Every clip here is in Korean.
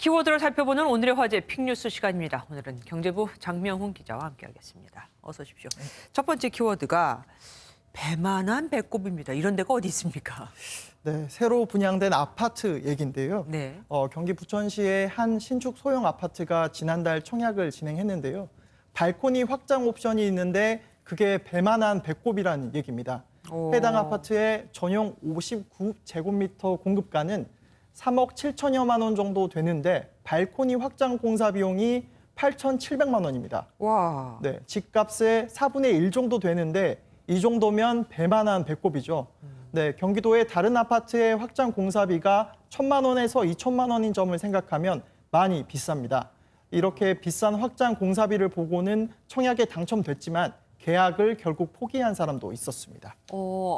키워드를 살펴보는 오늘의 화제 픽뉴스 시간입니다. 오늘은 경제부 장명훈 기자와 함께하겠습니다. 어서 오십시오. 첫 번째 키워드가 배만한 배꼽입니다. 이런 데가 어디 있습니까? 네, 새로 분양된 아파트 얘기인데요. 네. 경기 부천시의 한 신축 소형 아파트가 지난달 청약을 진행했는데요. 발코니 확장 옵션이 있는데 그게 배만한 배꼽이라는 얘기입니다. 해당 아파트의 전용 59제곱미터 공급가는 3억 7천여만 원 정도 되는데 발코니 확장 공사 비용이 8,700만 원입니다. 와. 네, 집값의 4분의 1 정도 되는데 이 정도면 배만한 배꼽이죠. 네, 경기도의 다른 아파트의 확장 공사비가 1,000만 원에서 2천만 원인 점을 생각하면 많이 비쌉니다. 이렇게 비싼 확장 공사비를 보고는 청약에 당첨됐지만 계약을 결국 포기한 사람도 있었습니다.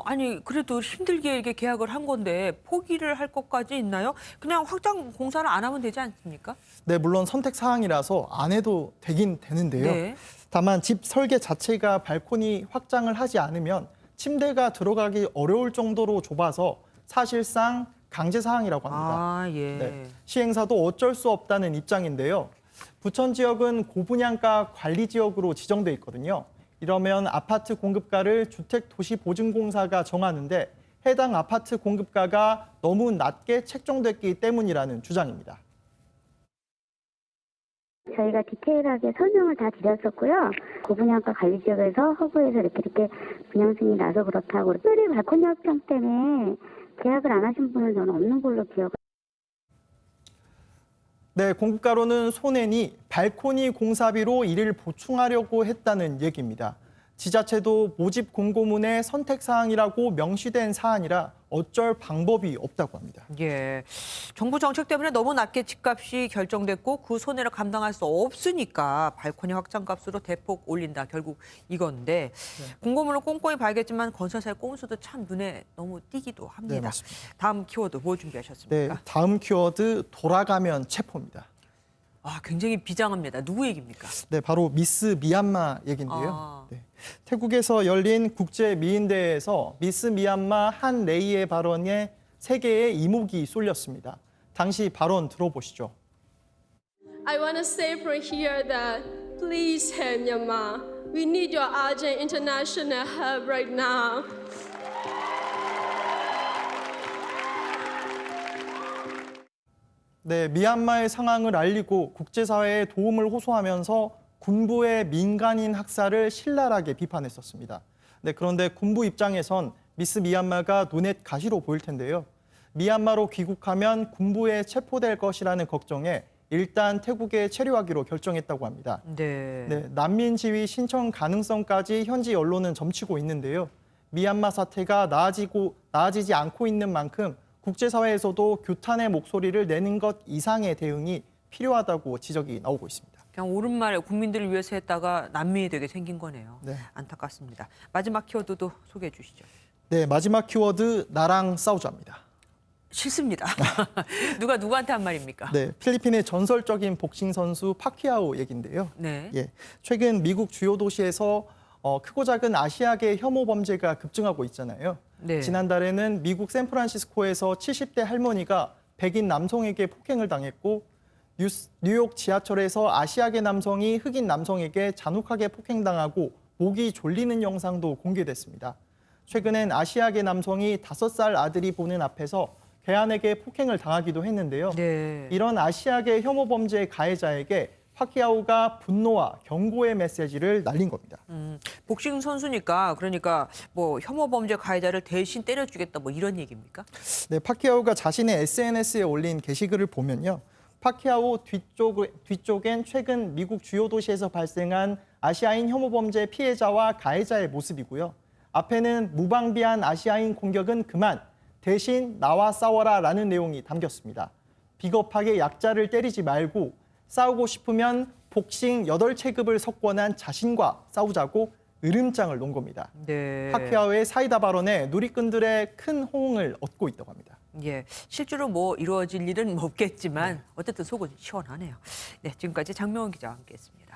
아니 그래도 힘들게 이렇게 계약을 한 건데 포기를 할 것까지 있나요? 그냥 확장 공사를 안 하면 되지 않습니까? 네, 물론 선택 사항이라서 안 해도 되긴 되는데요. 네. 다만 집 설계 자체가 발코니 확장을 하지 않으면 침대가 들어가기 어려울 정도로 좁아서 사실상 강제 사항이라고 합니다. 아, 예. 네, 시행사도 어쩔 수 없다는 입장인데요. 부천 지역은 고분양가 관리 지역으로 지정돼 있거든요. 이러면 아파트 공급가를 주택도시보증공사가 정하는데 해당 아파트 공급가가 너무 낮게 책정됐기 때문이라는 주장입니다. 저희가 디테일하게 설명을 다 드렸었고요. 고분양가 관리 지역에서 허브에서 이렇게 분양 승인이 나서 그렇다고. 특별히 발코니 확장 때문에 계약을 안 하신 분은 저는 없는 걸로 기억을. 네, 공급가로는 손해니 발코니 공사비로 이를 보충하려고 했다는 얘기입니다. 지자체도 모집 공고문에 선택 사항이라고 명시된 사안이라 어쩔 방법이 없다고 합니다. 예. 정부 정책 때문에 너무 낮게 집값이 결정됐고 그 손해를 감당할 수 없으니까 발코니 확장값으로 대폭 올린다. 결국 이건데 공고문을 꼼꼼히 봐야겠지만 건설사의 꼼수도 참 눈에 너무 띄기도 합니다. 네, 맞습니다. 다음 키워드 뭐 준비하셨습니까? 네, 다음 키워드 돌아가면 체포입니다. 아, 굉장히 비장합니다. 누구 얘기입니까? 네, 바로 미스 미얀마 얘기인데요. 아. 네, 태국에서 열린 국제 미인대회에서 미스 미얀마 한 레이의 발언에 세계의 이목이 쏠렸습니다. 당시 발언 들어보시죠. I want to say from here that please help Myanmar. We need your urgent international help right now. 네, 미얀마의 상황을 알리고 국제사회에 도움을 호소하면서 군부의 민간인 학살을 신랄하게 비판했었습니다. 네, 그런데 군부 입장에선 미스 미얀마가 눈엣 가시로 보일 텐데요. 미얀마로 귀국하면 군부에 체포될 것이라는 걱정에 일단 태국에 체류하기로 결정했다고 합니다. 네. 난민 지위 신청 가능성까지 현지 언론은 점치고 있는데요. 미얀마 사태가 나아지지 않고 있는 만큼 국제사회에서도 규탄의 목소리를 내는 것 이상의 대응이 필요하다고 지적이 나오고 있습니다. 그냥 옳은 말 국민들을 위해서 했다가 난민이 되게 생긴 거네요. 네. 안타깝습니다. 마지막 키워드도 소개해 주시죠. 네, 마지막 키워드 나랑 싸우자입니다. 싫습니다. 누가 누구한테 한 말입니까? 네, 필리핀의 전설적인 복싱 선수 파키아오 얘긴데요. 네. 예, 최근 미국 주요 도시에서 크고 작은 아시아계 혐오 범죄가 급증하고 있잖아요. 네. 지난달에는 미국 샌프란시스코에서 70대 할머니가 백인 남성에게 폭행을 당했고 뉴욕 지하철에서 아시아계 남성이 흑인 남성에게 잔혹하게 폭행당하고 목이 졸리는 영상도 공개됐습니다. 최근엔 아시아계 남성이 5살 아들이 보는 앞에서 괴한에게 폭행을 당하기도 했는데요. 네. 이런 아시아계 혐오 범죄 가해자에게 파키아오가 분노와 경고의 메시지를 날린 겁니다. 복싱 선수니까 그러니까 뭐 혐오 범죄 가해자를 대신 때려주겠다 뭐 이런 얘기입니까? 네, 파키아오가 자신의 SNS에 올린 게시글을 보면요. 파키아오 뒤쪽엔 최근 미국 주요 도시에서 발생한 아시아인 혐오 범죄 피해자와 가해자의 모습이고요. 앞에는 무방비한 아시아인 공격은 그만, 대신 나와 싸워라라는 내용이 담겼습니다. 비겁하게 약자를 때리지 말고 싸우고 싶으면 복싱 8체급을 석권한 자신과 싸우자고 으름장을 놓은 겁니다. 네. 파키아오의 사이다 발언에 누리꾼들의 큰 호응을 얻고 있다고 합니다. 예, 실제로 뭐 이루어질 일은 없겠지만 어쨌든 속은 시원하네요. 네, 지금까지 장명훈 기자와 함께했습니다.